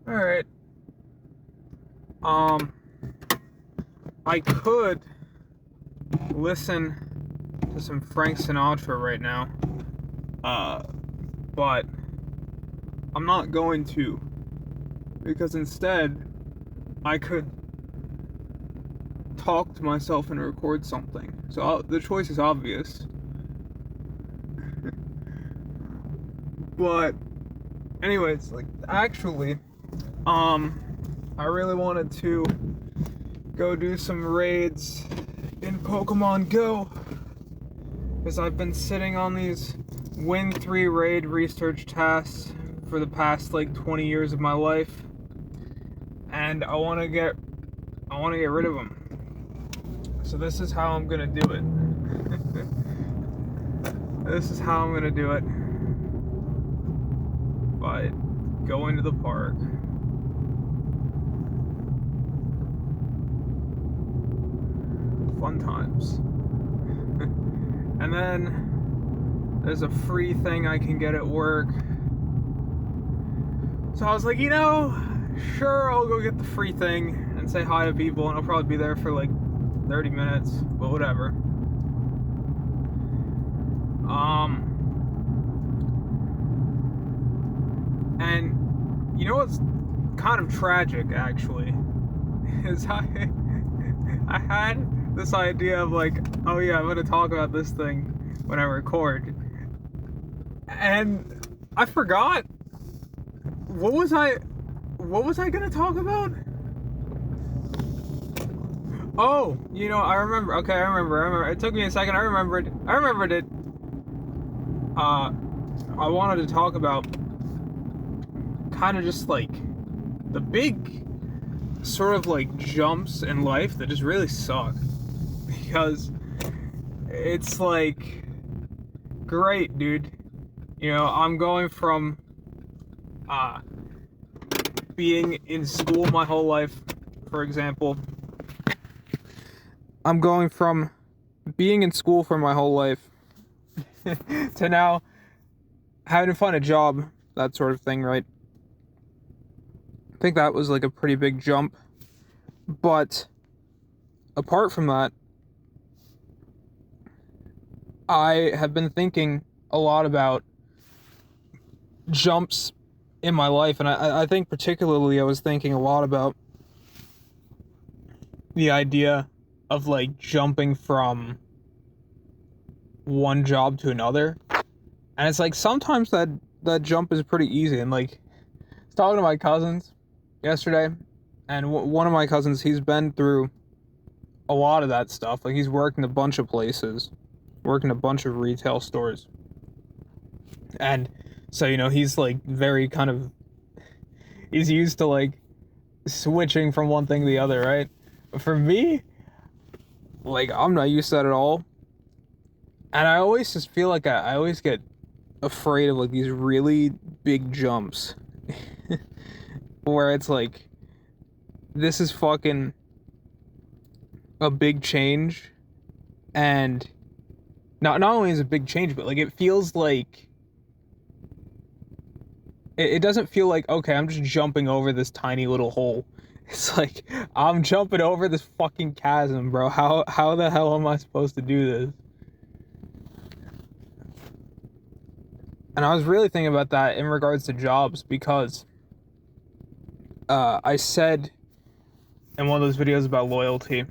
Alright. Um, I could listen to some Frank Sinatra right now. But I'm not going to. Because instead, I could talk to myself and record something. So the choice is obvious. But, anyways, actually, I really wanted to go do some raids in Pokemon Go, because I've been sitting on these Win 3 raid research tasks for the past 20 years of my life, and I want to get rid of them. So this is how I'm gonna do it. This is how I'm gonna do it. By going to the park. Fun times. And then there's a free thing I can get at work. So I was like, sure, I'll go get the free thing and say hi to people, and I'll probably be there for 30 minutes, but whatever. And you know what's kind of tragic, actually, is I had this idea of oh yeah, I'm gonna talk about this thing when I record, and I forgot. What was I gonna talk about? Oh, I remember. Okay, I remember. It took me a second. I remembered it. I wanted to talk about kind of just the big sort of jumps in life that just really suck, because it's great, dude. I'm going from being in school my whole life, for example. I'm going from being in school for my whole life to now having to find a job, that sort of thing, right? I think that was a pretty big jump. But apart from that, I have been thinking a lot about jumps in my life, and I think particularly I was thinking a lot about the idea of jumping from one job to another. And it's sometimes that jump is pretty easy. And I was talking to my cousins yesterday, and one of my cousins, he's been through a lot of that stuff. He's worked in a bunch of places, worked in a bunch of retail stores, and so he's very kind of, he's used to switching from one thing to the other, right? But for me, I'm not used to that at all, and I always just feel I always get afraid of these really big jumps where it's this is fucking a big change, and not only is it a big change, but it feels it doesn't feel okay, I'm just jumping over this tiny little hole. It's I'm jumping over this fucking chasm, bro. How the hell am I supposed to do this? And I was really thinking about that in regards to jobs, because I said in one of those videos about loyalty,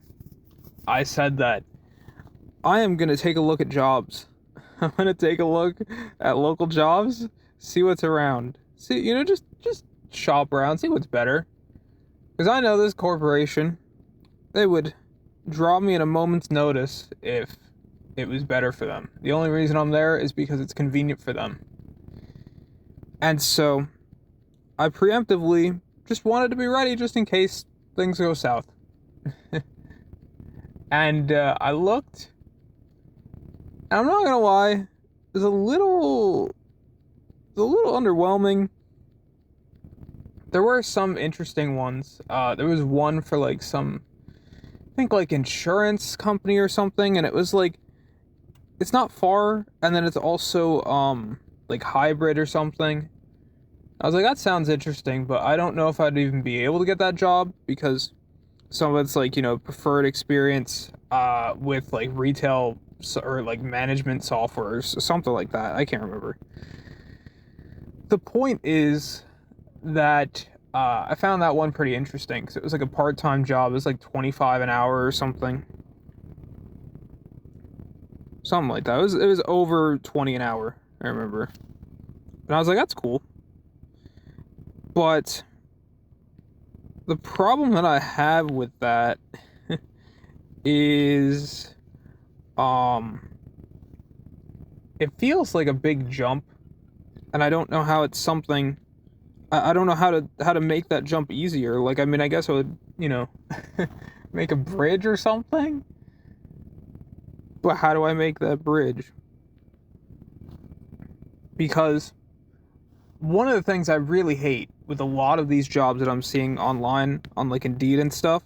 I said that I am going to take a look at jobs. I'm going to take a look at local jobs, see what's around. See, just shop around, see what's better. Because I know this corporation, they would drop me at a moment's notice if it was better for them. The only reason I'm there is because it's convenient for them. And so, I preemptively just wanted to be ready just in case things go south. And I looked, and I'm not gonna lie, it was a little underwhelming. There were some interesting ones. There was one for some, I think insurance company or something, and it was it's not far, and then it's also hybrid or something. I was like, that sounds interesting, but I don't know if I'd even be able to get that job because some of it's like, preferred experience with like retail or like management software or something like that. I can't remember. The point is that I found that one pretty interesting because it was like a part-time job. It was like 25 an hour or something. Something like that. It was over 20 an hour, I remember. And I was like, that's cool. But the problem that I have with that is it feels like a big jump, and I don't know how it's something I don't know how to make that jump easier. Like, I mean, I guess I would, make a bridge or something. But how do I make that bridge? Because one of the things I really hate with a lot of these jobs that I'm seeing online on like Indeed and stuff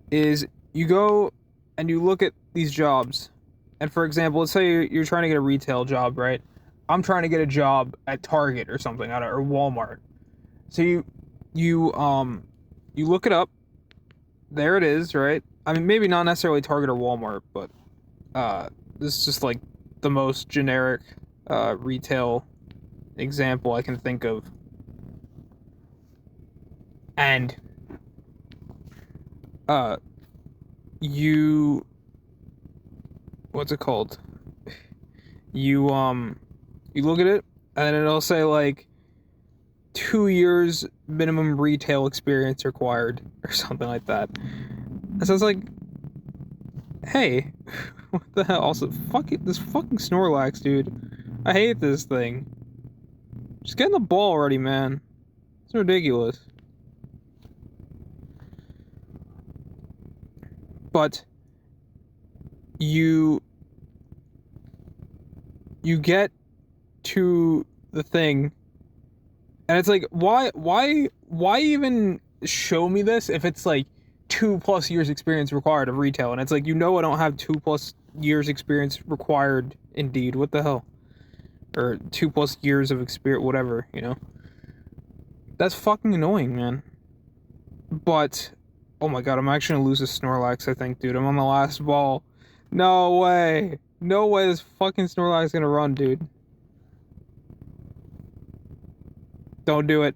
is you go and you look at these jobs, and for example, let's say you're trying to get a retail job, right? I'm trying to get a job at Target or something, or Walmart. So you look it up. There it is, right? I mean, maybe not necessarily Target or Walmart, but this is just like the most generic retail example I can think of. And you what's it called? You look at it and it'll say like 2 years minimum retail experience required or something like that. And so it's like, hey, what the hell? Also, fuck it, this fucking Snorlax, dude. I hate this thing. Just get in the ball already, man. It's ridiculous. But you get to the thing, and it's like, why even show me this if it's like 2+ years experience required of retail? And it's like, I don't have 2+ years experience required. Indeed, what the hell? Or 2+ years of experience, whatever, That's fucking annoying, man. But oh my god, I'm actually gonna lose this Snorlax, I think, dude. I'm on the last ball. No way. No way this fucking Snorlax is gonna run, dude. Don't do it.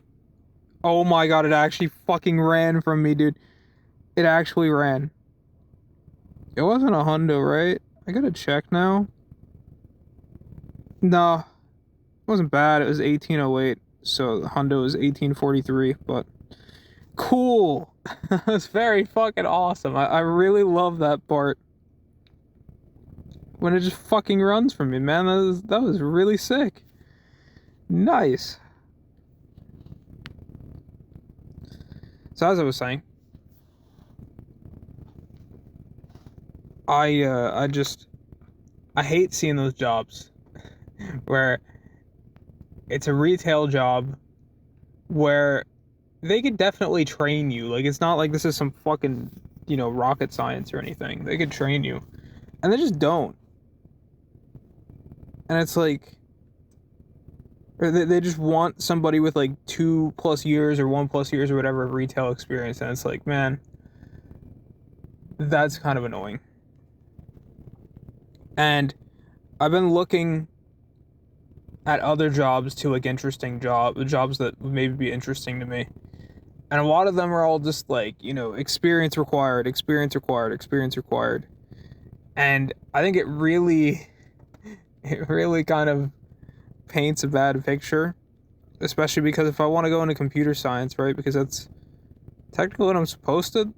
Oh my god, it actually fucking ran from me, dude. It actually ran. It wasn't a hundo, right? I gotta check now. No. It wasn't bad. It was 1808. So the hundo is 1843, but cool. That's very fucking awesome. I really love that part. When it just fucking runs from me, man. That was really sick. Nice. So as I was saying, I hate seeing those jobs where it's a retail job where they could definitely train you. Like, it's not like this is some fucking, rocket science or anything. They could train you. And they just don't. And it's like, or they just want somebody with like 2+ years or 1+ years or whatever of retail experience. And it's like, man, that's kind of annoying. And I've been looking at other jobs too, like interesting jobs that would maybe be interesting to me. And a lot of them are all just like, experience required, experience required, experience required. And I think it really kind of paints a bad picture, especially because if I want to go into computer science, right, because that's technically what I'm supposed to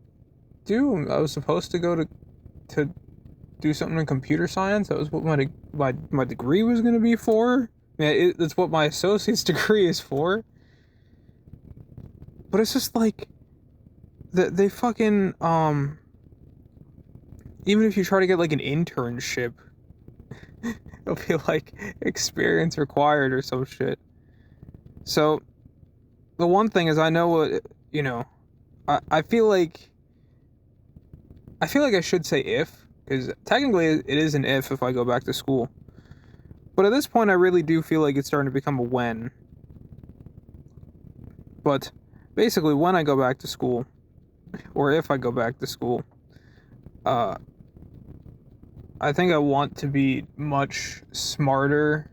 do. I was supposed to go to do something in computer science. That was what my degree was going to be for. That's what my associate's degree is for. But it's just like they fucking even if you try to get like an internship, it'll be like experience required or some shit. So the one thing is, I know what, I feel like I should say if, because technically it is an if I go back to school. But at this point, I really do feel like it's starting to become a when. But basically, when I go back to school, or if I go back to school, I think I want to be much smarter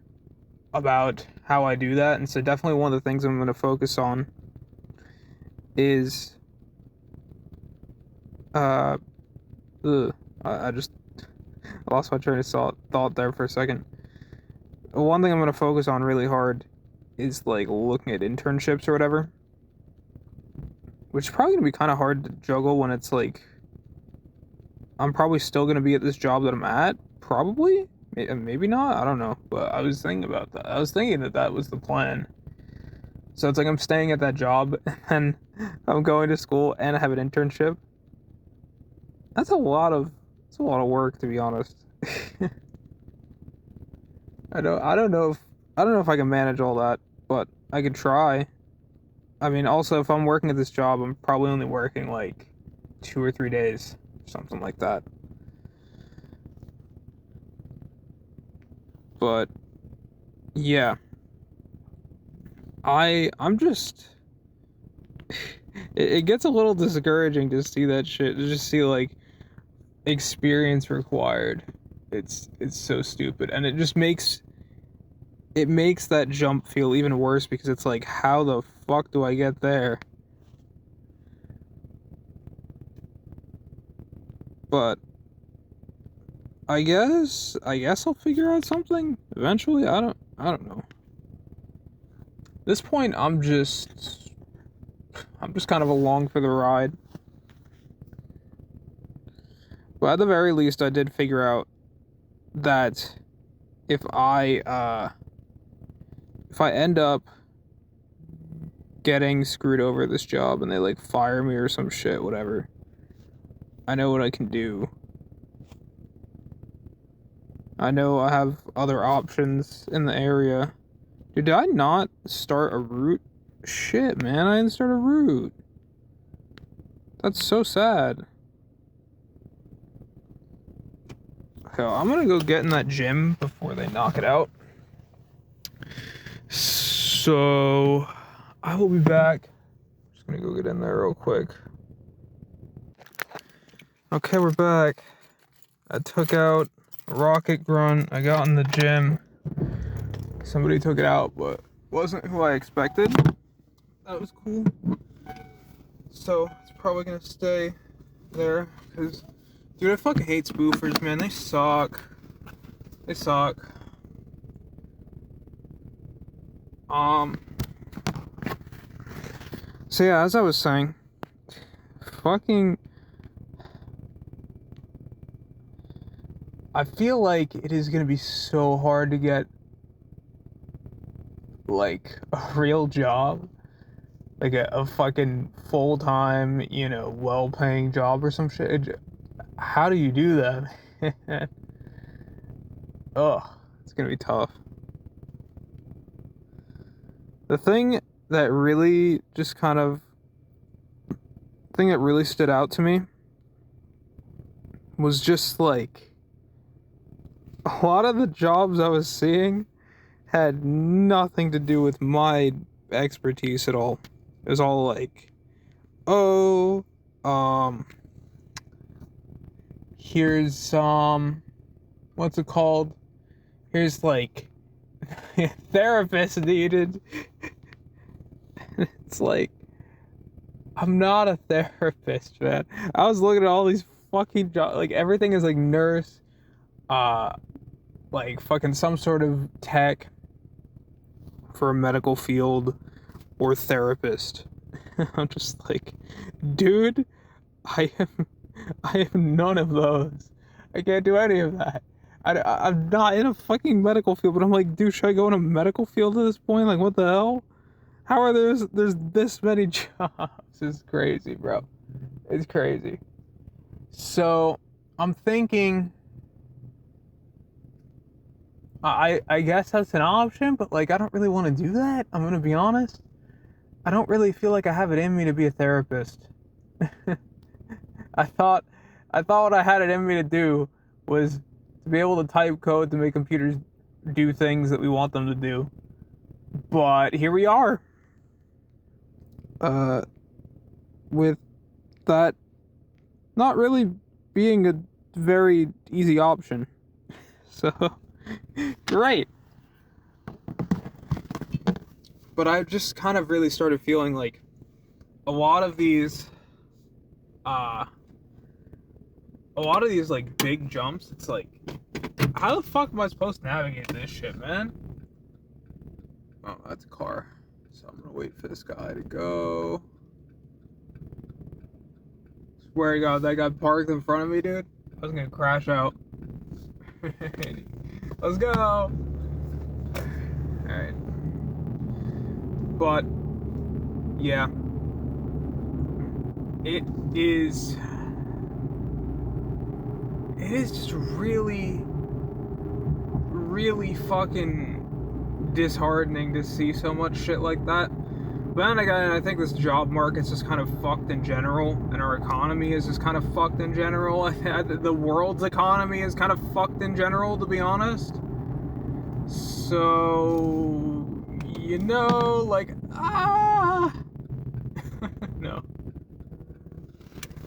about how I do that. And so definitely one of the things I'm going to focus on is I just lost my train of thought there for a second. One thing I'm going to focus on really hard is like looking at internships or whatever, which is probably going to be kind of hard to juggle when it's like I'm probably still going to be at this job that I'm at, probably, maybe not, I don't know, but I was thinking about that. I was thinking that was the plan. So it's like I'm staying at that job and I'm going to school and I have an internship. That's a lot of work, to be honest. I don't know if I can manage all that, but I could try. I mean, also if I'm working at this job, I'm probably only working like 2 or 3 days, something like that. But yeah, I'm just it gets a little discouraging to see that shit, to just see like experience required. It's so stupid, and it makes that jump feel even worse, because it's like, how the fuck do I get there? But I guess I'll figure out something eventually. I don't know. At this point, I'm just kind of along for the ride. But at the very least, I did figure out that if I end up getting screwed over this job and they like fire me or some shit, whatever, I know what I can do. I know I have other options in the area. Dude, did I not start a route? Shit, man, I didn't start a route. That's so sad. Okay, I'm gonna go get in that gym before they knock it out. So, I will be back. Just gonna go get in there real quick. Okay, we're back. I took out a rocket grunt. I got in the gym. Somebody took it out, but wasn't who I expected. That was cool. So, it's probably gonna stay there, because, dude, I fucking hate spoofers, man. They suck. They suck. So yeah, as I was saying, fucking, I feel like it is gonna be so hard to get like a real job, like a fucking full-time, well-paying job or some shit. How do you do that? Ugh, it's gonna be tough. The thing that really stood out to me was just like a lot of the jobs I was seeing had nothing to do with my expertise at all. It was all like, oh, here's what's it called? Here's like therapist needed. It's like, I'm not a therapist, man. I was looking at all these fucking jobs, like everything is like nurse, like fucking some sort of tech for a medical field, or therapist. I'm just like, dude, I am none of those. I can't do any of that. I'm not in a fucking medical field, but I'm like, dude, should I go in a medical field at this point? Like, what the hell? How are there's this many jobs? It's crazy, bro. It's crazy. So, I'm thinking, I guess that's an option, but like, I don't really want to do that. I'm gonna be honest. I don't really feel like I have it in me to be a therapist. I thought what I had it in me to do was to be able to type code to make computers do things that we want them to do. But here we are. with that not really being a very easy option. So, great. But I've just kind of really started feeling like a lot of these like big jumps, it's like, how the fuck am I supposed to navigate this shit, man? Oh, that's a car. So I'm gonna wait for this guy to go. Swear to God, that guy parked in front of me, dude. I was gonna crash out. Let's go! Alright. But, yeah. It is just really, really fucking disheartening to see so much shit like that. But then again, I think this job market's just kind of fucked in general, and our economy is just kind of fucked in general. The world's economy is kind of fucked in general, to be honest. So, you know, like, no.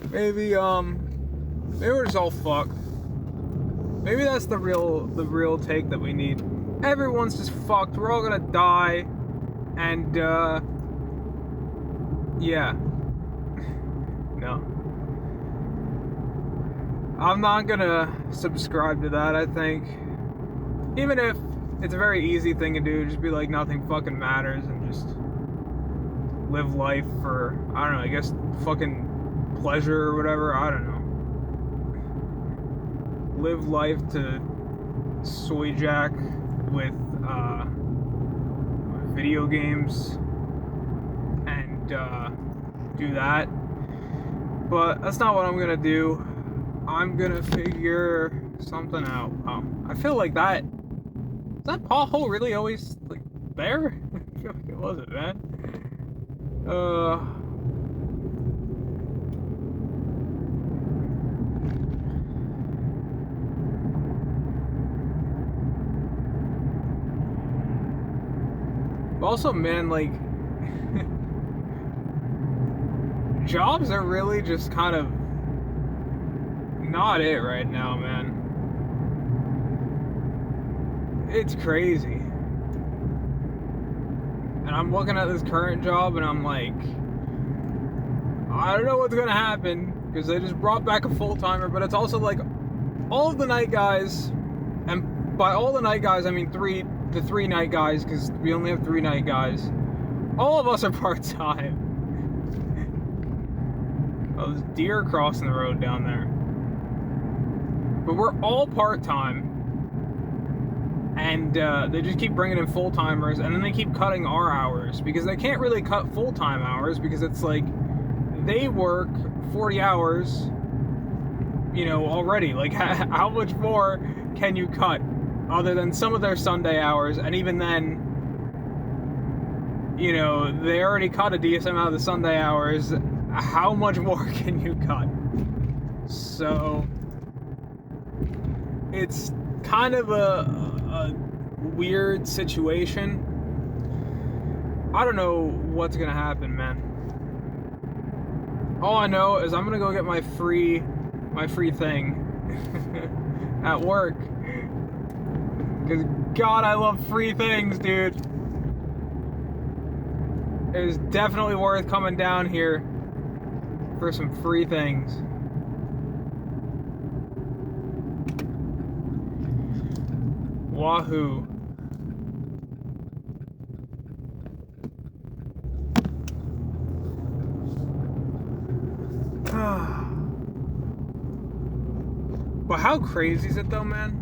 Maybe we're just all fucked. Maybe that's the real take that we need. Everyone's just fucked. We're all gonna die, and yeah. No. I'm not gonna subscribe to that, I think. Even if it's a very easy thing to do, just be like nothing fucking matters and just live life for, I don't know, I guess fucking pleasure or whatever, I don't know. Live life to soy jack with video games and do that. But that's not what I'm gonna do. I'm gonna figure something out. I feel like that. Is that pothole really always like there? I feel like it wasn't, man. Also, man, like, jobs are really just kind of not it right now, man. It's crazy. And I'm looking at this current job and I'm like, I don't know what's gonna happen, because they just brought back a full-timer, but it's also like all of the night guys, and by all the night guys I mean the three night guys, because we only have 3 night guys. All of us are part-time. Oh, there's deer crossing the road down there. But we're all part-time. And they just keep bringing in full-timers, and then they keep cutting our hours, because they can't really cut full-time hours, because it's like, they work 40 hours, you know, already. Like, how much more can you cut? Other than some of their Sunday hours, and even then, you know, they already cut a decent amount of the Sunday hours. How much more can you cut? So, it's kind of a weird situation. I don't know what's gonna happen, man. All I know is I'm gonna go get my free thing at work. Because, God, I love free things, dude. It was definitely worth coming down here for some free things. Wahoo. But how crazy is it, though, man?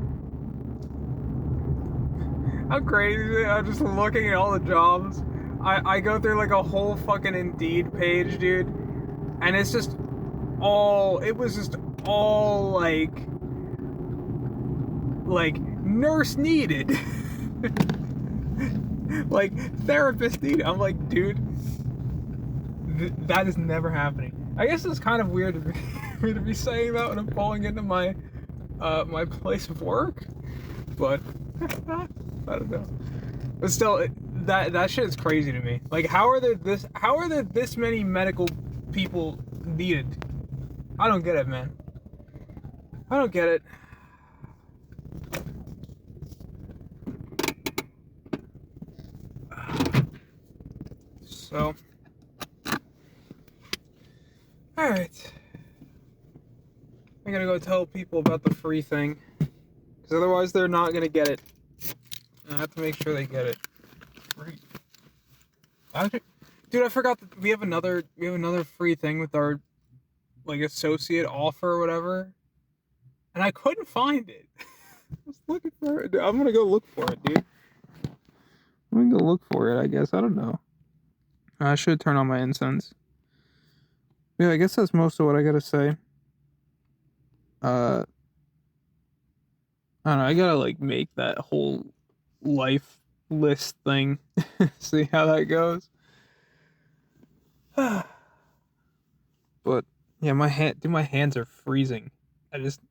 How crazy is it? I'm just looking at all the jobs. I go through like a whole fucking Indeed page, dude. And it's just all, it was just all like nurse needed. Like therapist needed. I'm like, dude, that is never happening. I guess it's kind of weird to be saying that when I'm pulling into my my place of work. But I don't know. But still, That shit is crazy to me. Like, how are there this many medical people needed? I don't get it, man. I don't get it. So, alright. I gotta go tell people about the free thing. Because otherwise they're not gonna get it. I have to make sure they get it. Free. Dude, I forgot that we have another free thing with our like associate offer or whatever. And I couldn't find it. I was looking for it. I'm gonna go look for it, dude. I'm gonna go look for it, I guess. I don't know. I should turn on my incense. Yeah, I guess that's most of what I gotta say. I don't know, I gotta like make that whole life list thing. See how that goes. But yeah, my hands are freezing. I just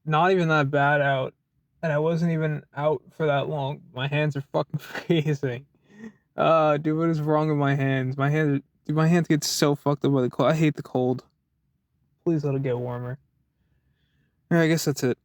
not even that bad out. And I wasn't even out for that long. My hands are fucking freezing. Dude, what is wrong with my hands? My hands get so fucked up by the cold. I hate the cold. Please let it get warmer. Yeah, I guess that's it.